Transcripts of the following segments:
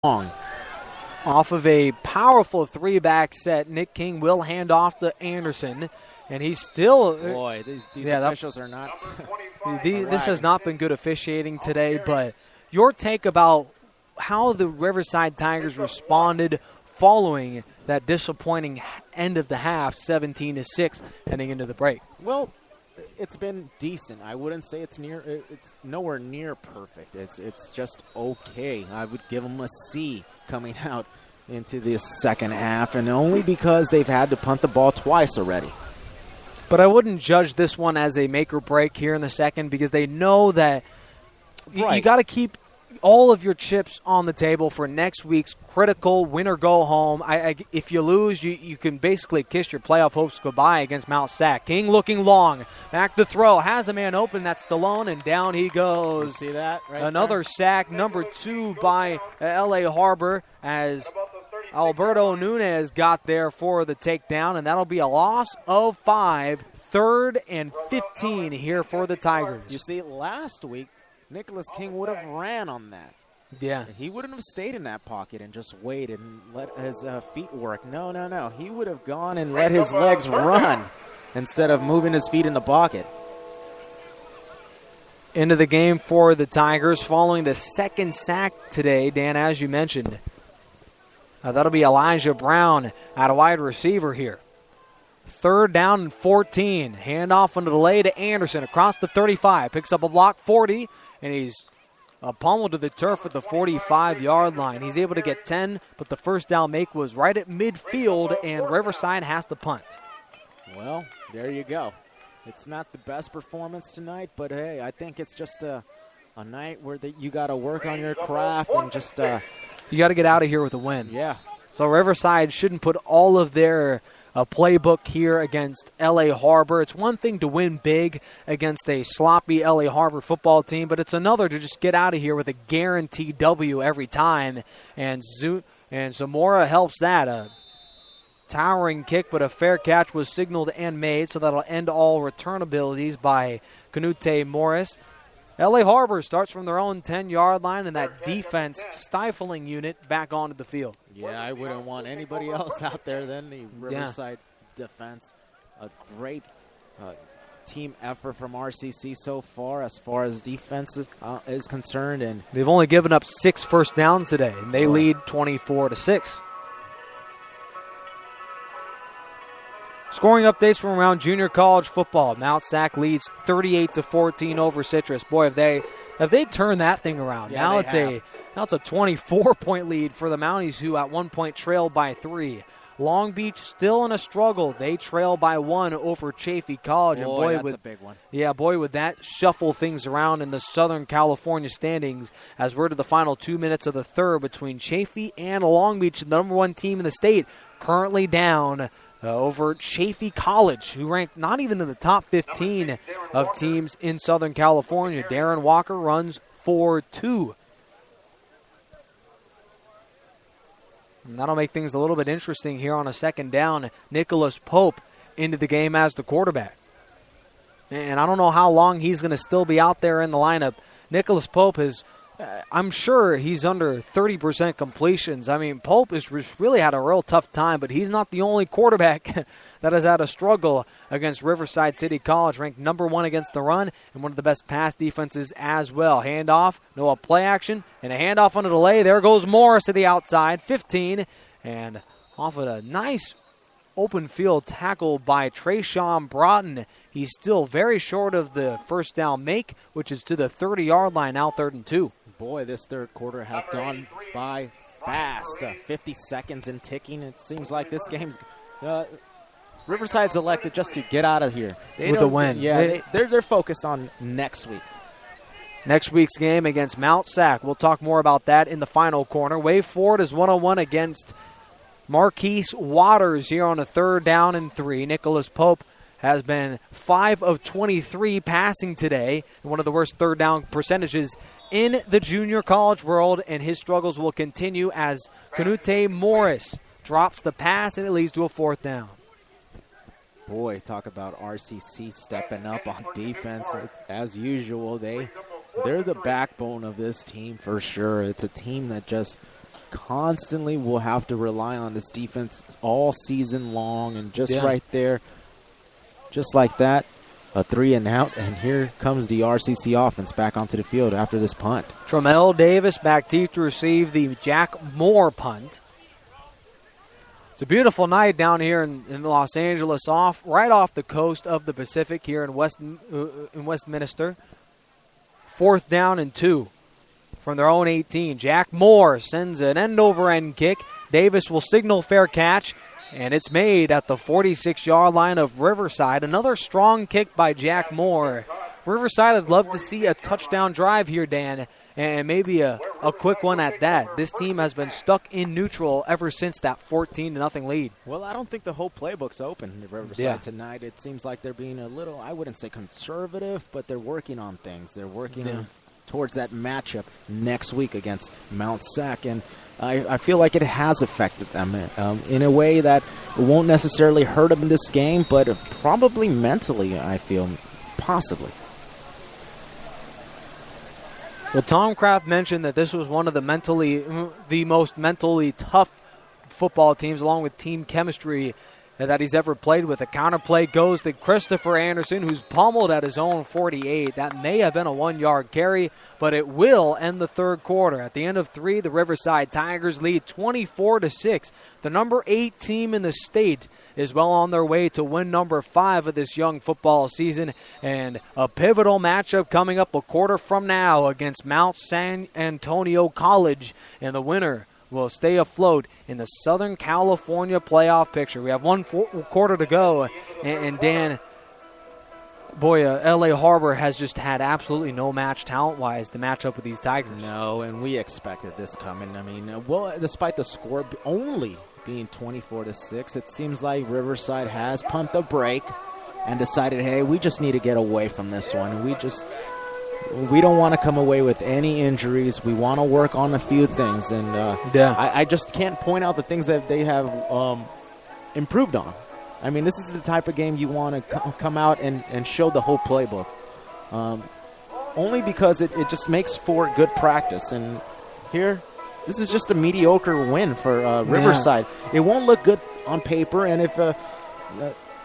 long. Off of a powerful three-back set, Nick King will hand off to Anderson, and he's still... Boy, these officials are not... This has not been good officiating today, but your take about how the Riverside Tigers responded following that disappointing end of the half, 17-6, heading into the break. Well, it's been decent. I wouldn't say it's nowhere near perfect. It's just okay. I would give them a C coming out into the second half, and only because they've had to punt the ball twice already. But I wouldn't judge this one as a make or break here in the second, because they know that you got to keep all of your chips on the table for next week's critical win or go home. If you lose, you can basically kiss your playoff hopes goodbye against Mount Sac. King looking long. Back to throw. Has a man open. That's Stallone, and down he goes. You see that? Right Another there? sack, number 2 by LA Harbor, as Alberto Nunez got there for the takedown, and that'll be a loss of 5. 3rd and 15 here for the Tigers. You see, last week, Nicholas King would have ran on that. Yeah. He wouldn't have stayed in that pocket and just waited and let his feet work. No. He would have gone and let his legs run instead of moving his feet in the pocket. Into the game for the Tigers following the second sack today, Dan, as you mentioned. That'll be Elijah Brown at a wide receiver here. 3rd down and 14. Handoff on the delay to Anderson across the 35. Picks up a block, 40, and he's pummeled to the turf at the 45-yard line. He's able to get 10, but the first down make was right at midfield, and Riverside has to punt. Well, there you go. It's not the best performance tonight, but, hey, I think it's just a night where you got to work on your craft and just you got to get out of here with a win. Yeah. So Riverside shouldn't put all of their playbook here against LA Harbor. It's one thing to win big against a sloppy LA Harbor football team, but it's another to just get out of here with a guaranteed W every time. And Zamora helps that. A towering kick, but a fair catch was signaled and made, so that'll end all return abilities by Canute Morris. LA Harbor starts from their own 10-yard line, and that defense stifling unit back onto the field. Yeah, I wouldn't want anybody else out there than the Riverside defense. A great team effort from RCC so far as defense is concerned. And they've only given up 6 first downs today, and they lead 24-6. Scoring updates from around junior college football. Mount Sac leads 38-14 over Citrus. Boy, have they turned that thing around. Yeah, now it's a 24-point lead for the Mounties, who at one point trailed by 3. Long Beach still in a struggle. They trail by 1 over Chaffey College. Boy, that's a big one. Yeah, boy, would that shuffle things around in the Southern California standings as we're to the final 2 minutes of the third between Chaffey and Long Beach, the number 1 team in the state, currently down over Chaffey College, who ranked not even in the top 15 of teams in Southern California. Darren Walker runs 4-2. And that'll make things a little bit interesting here on a second down. Nicholas Pope into the game as the quarterback. And I don't know how long he's going to still be out there in the lineup. Nicholas Pope has... I'm sure he's under 30% completions. I mean, Pope has really had a real tough time, but he's not the only quarterback that has had a struggle against Riverside City College, ranked number 1 against the run and one of the best pass defenses as well. Handoff, no play action, and a handoff on a delay. There goes Morris to the outside, 15, and off of a nice open field tackle by Trayshawn Broughton. He's still very short of the first down make, which is to the 30-yard line, now 3rd and 2. Boy, this third quarter has gone by fast. 50 seconds and ticking. It seems like this game's Riverside's elected just to get out of here with a win. Yeah, they're focused on next week. Next week's game against Mount Sac. We'll talk more about that in the final corner. Wave Ford is 101 against Marquise Waters here on a 3rd down and 3. Nicholas Pope has been 5 of 23 passing today, and one of the worst 3rd down percentages in the junior college world, and his struggles will continue as Canute Morris drops the pass, and it leads to a 4th down. Boy, talk about RCC stepping up on defense. As usual, they're the backbone of this team for sure. It's a team that just constantly will have to rely on this defense all season long. And just right there, just like that, a 3 and out, and here comes the RCC offense back onto the field after this punt. Tramel Davis back deep to receive the Jack Moore punt. It's a beautiful night down here in Los Angeles, right off the coast of the Pacific here in Westminster. 4th down and 2 from their own 18. Jack Moore sends an end-over-end kick. Davis will signal fair catch, and it's made at the 46-yard line of Riverside. Another strong kick by Jack Moore. Riverside would love to see a touchdown drive here, Dan, and maybe a quick one at that. This team has been stuck in neutral ever since that 14-0 lead. Well, I don't think the whole playbook's open in Riverside tonight. It seems like they're being a little, I wouldn't say conservative, but they're working on things. They're working on towards that matchup next week against Mount Sac, and I feel like it has affected them in a way that won't necessarily hurt them in this game, but probably mentally, I feel, possibly. Well, Tom Kraft mentioned that this was one of the most mentally tough football teams, along with team chemistry, that he's ever played with. A counterplay goes to Christopher Anderson, who's pummeled at his own 48. That may have been a 1-yard carry, but it will end the third quarter. At the end of 3, the Riverside Tigers lead 24-6. The number 8 team in the state is well on their way to win number 5 of this young football season, and a pivotal matchup coming up a quarter from now against Mount San Antonio College, and the winner will stay afloat in the Southern California playoff picture. We have one quarter to go, and Dan, boy, LA Harbor has just had absolutely no match talent-wise to match up with these Tigers. No, and we expected this coming. I mean, well, despite the score only being 24-6, it seems like Riverside has pumped the brake and decided, hey, we just need to get away from this one. We don't want to come away with any injuries. We want to work on a few things, and I just can't point out the things that they have improved on. I mean, this is the type of game you want to come out and show the whole playbook, only because it just makes for good practice. And here, this is just a mediocre win for Riverside. It won't look good on paper, and if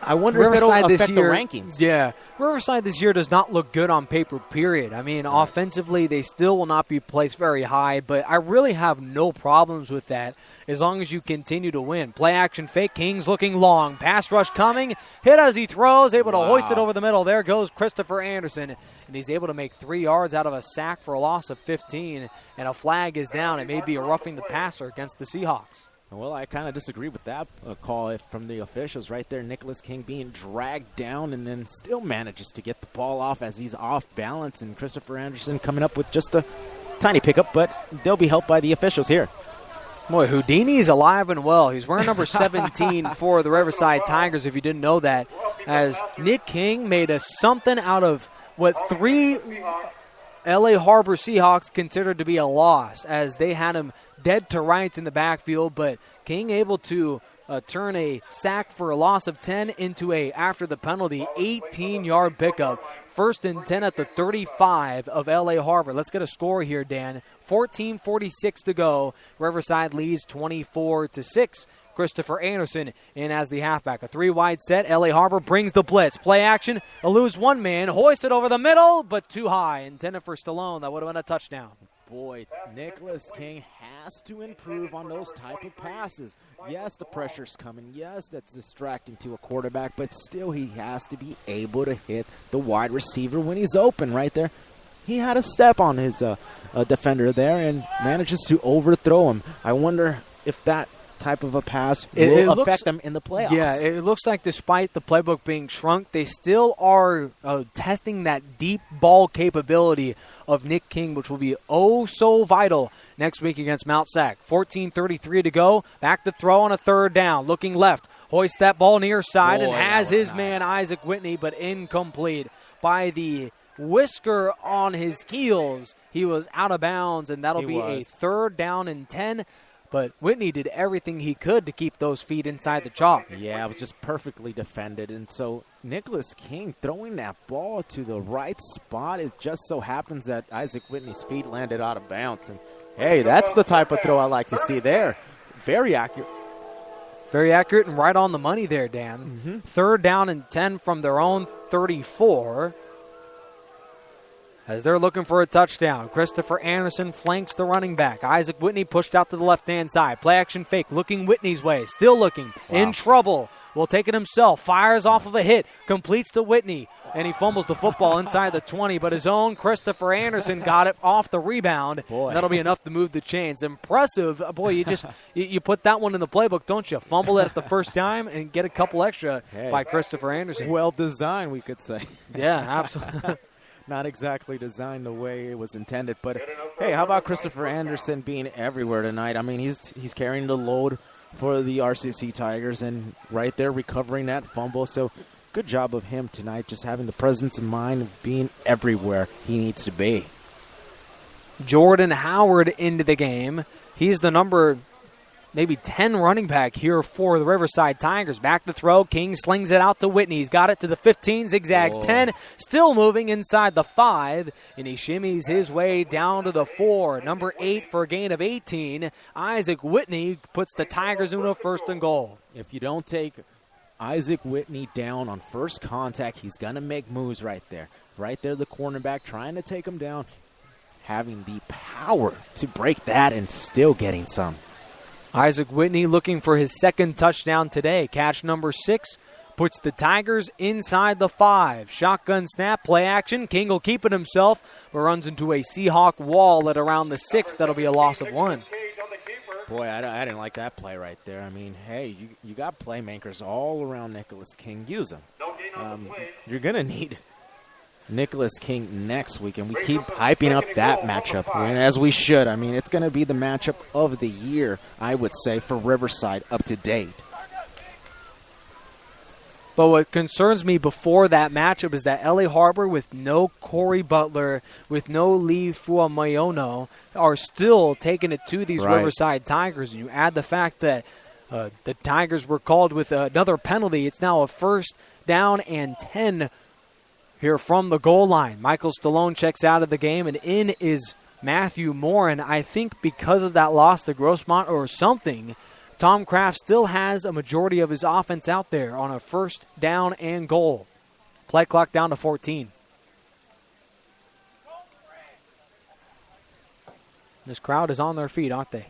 I wonder if it'll affect the rankings. Yeah, Riverside this year does not look good on paper, period. I mean, offensively, they still will not be placed very high, but I really have no problems with that as long as you continue to win. Play action fake, Kings looking long. Pass rush coming, hit as he throws, able to hoist it over the middle. There goes Christopher Anderson, and he's able to make 3 yards out of a sack for a loss of 15, and a flag is down. It may be a roughing the passer against the Seahawks. Well, I kind of disagree with that call from the officials right there. Nicholas King being dragged down and then still manages to get the ball off as he's off balance. And Christopher Anderson coming up with just a tiny pickup, but they'll be helped by the officials here. Boy, Houdini's alive and well. He's wearing number 17 for the Riverside Tigers, if you didn't know that, as Nick King made something out of what 3 LA Harbor Seahawks considered to be a loss, as they had him dead to rights in the backfield, but King able to turn a sack for a loss of 10 into after the penalty, 18-yard pickup. 1st and 10 at the 35 of LA Harbor. Let's get a score here, Dan. 14:46 to go. Riverside leads 24-6. Christopher Anderson in as the halfback. A 3-wide set. LA Harbor brings the blitz. Play action. Eludes one man. Hoisted over the middle, but too high. Intended for Stallone. That would have been a touchdown. Boy, Nicholas King has to improve on those type of passes. Yes, the pressure's coming. Yes, that's distracting to a quarterback, but still he has to be able to hit the wide receiver when he's open right there. He had a step on his defender there and manages to overthrow him. I wonder if that type of a pass will affect them in the playoffs. Yeah, it looks like despite the playbook being shrunk, they still are testing that deep ball capability of Nick King, which will be so vital next week against Mount Sac. 14:33 to go. Back to throw on a 3rd down. Looking left. Hoists that ball near side and has his man Isaac Whitney, but incomplete. By the whisker on his heels, he was out of bounds, and that'll be a 3rd down and 10. But Whitney did everything he could to keep those feet inside the chalk. Yeah, it was just perfectly defended. And so Nicholas King throwing that ball to the right spot. It just so happens that Isaac Whitney's feet landed out of bounds. And Hey, that's the type of throw I like to see there. Very accurate. Very accurate and right on the money there, Dan. Mm-hmm. 3rd down and 10 from their own 34. As they're looking for a touchdown, Christopher Anderson flanks the running back. Isaac Whitney pushed out to the left-hand side. Play action fake, looking Whitney's way. Still looking, in trouble. Will take it himself. Fires off of a hit. Completes to Whitney. And he fumbles the football inside the 20. But his own Christopher Anderson got it off the rebound. Boy. That'll be enough to move the chains. Impressive. Boy, you put that one in the playbook, don't you? Fumble it at the first time and get a couple extra by Christopher Anderson. Well designed, we could say. Yeah, absolutely. Not exactly designed the way it was intended. But, hey, how about Christopher Anderson being everywhere tonight? I mean, he's carrying the load for the RCC Tigers and right there recovering that fumble. So good job of him tonight, just having the presence of mind of being everywhere he needs to be. Jordan Howard into the game. He's the number maybe 10 running back here for the Riverside Tigers. Back to throw. King slings it out to Whitney. He's got it to the 15, zigzags 10, still moving inside the 5, and he shimmies his way down to the 4. Number 8 for a gain of 18. Isaac Whitney puts the Tigers in a 1st and goal. If you don't take Isaac Whitney down on first contact, he's going to make moves right there. Right there, the cornerback trying to take him down, having the power to break that and still getting some. Isaac Whitney looking for his 2nd touchdown today. Catch number 6 puts the Tigers inside the 5. Shotgun snap, play action. King will keep it himself, but runs into a Seahawk wall at around the 6. That'll be a loss of 1. Boy, I didn't like that play right there. I mean, hey, you got playmakers all around Nicholas King. Use them. You're going to need Nicholas King next week, and we keep hyping up that matchup, and as we should. I mean, it's going to be the matchup of the year, I would say, for Riverside up to date. But what concerns me before that matchup is that LA Harbor, with no Corey Butler, with no Lee Fuamayono, are still taking it to these Riverside Tigers. And you add the fact that the Tigers were called with another penalty. It's now a 1st down and 10 here from the goal line. Michael Stallone checks out of the game, and in is Matthew Morin. I think because of that loss to Grossmont or something, Tom Kraft still has a majority of his offense out there on a 1st down and goal. Play clock down to 14. This crowd is on their feet, aren't they?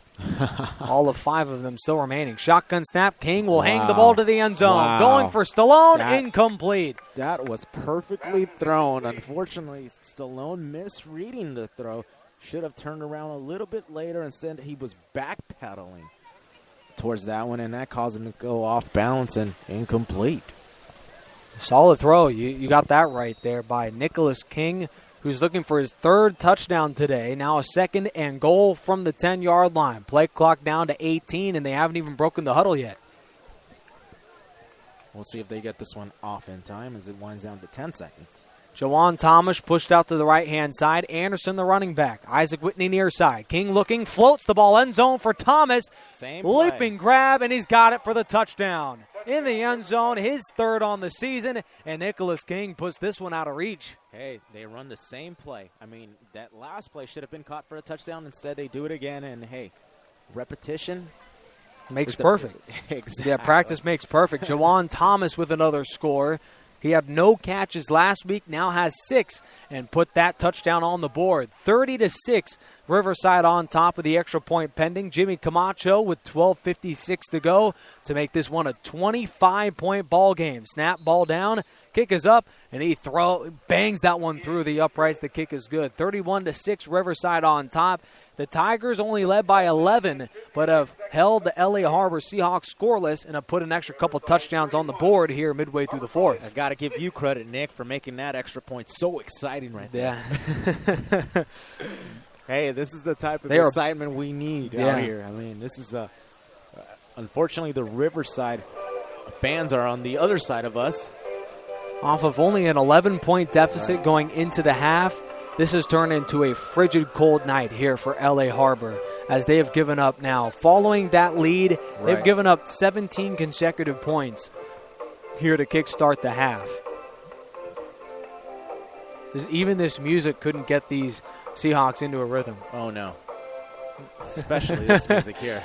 All of 5 of them still remaining. Shotgun snap. King will hang the ball to the end zone. Going for Stallone. Incomplete. That was perfectly thrown. Unfortunately, Stallone misreading the throw. Should have turned around a little bit later. Instead, he was backpedaling towards that one, and that caused him to go off balance and incomplete. Solid throw. You got that right there by Nicholas King, who's looking for his 3rd touchdown today. Now a 2nd and goal from the 10-yard line. Play clock down to 18, and they haven't even broken the huddle yet. We'll see if they get this one off in time as it winds down to 10 seconds. Jawan Thomas pushed out to the right-hand side. Anderson, the running back. Isaac Whitney near side. King looking, floats the ball end zone for Thomas. Same leaping grab, and he's got it for the touchdown. In the end zone, his 3rd on the season, and Nicholas King puts this one out of reach. Hey, they run the same play. I mean, that last play should have been caught for a touchdown. Instead, they do it again, and hey, repetition makes perfect. Exactly. Yeah, practice makes perfect. Jawan Thomas with another score. He had no catches last week, now has 6, and put that touchdown on the board. 30-6, Riverside on top with the extra point pending. Jimmy Camacho with 12:56 to go to make this one a 25-point ball game. Snap, ball down, kick is up, and he bangs that one through the uprights. The kick is good. 31-6, Riverside on top. The Tigers only led by 11, but have held the LA Harbor Seahawks scoreless and have put an extra couple touchdowns on the board here midway through the 4th. I've got to give you credit, Nick, for making that extra point so exciting right there. Yeah. Hey, this is the type of excitement we need out here. I mean, this is unfortunately the Riverside fans are on the other side of us. Off of only an 11-point deficit going into the half, this has turned into a frigid cold night here for LA Harbor as they have given up now. Following that lead, they've given up 17 consecutive points here to kickstart the half. Even this music couldn't get these Seahawks into a rhythm. Oh, no. Especially this music here.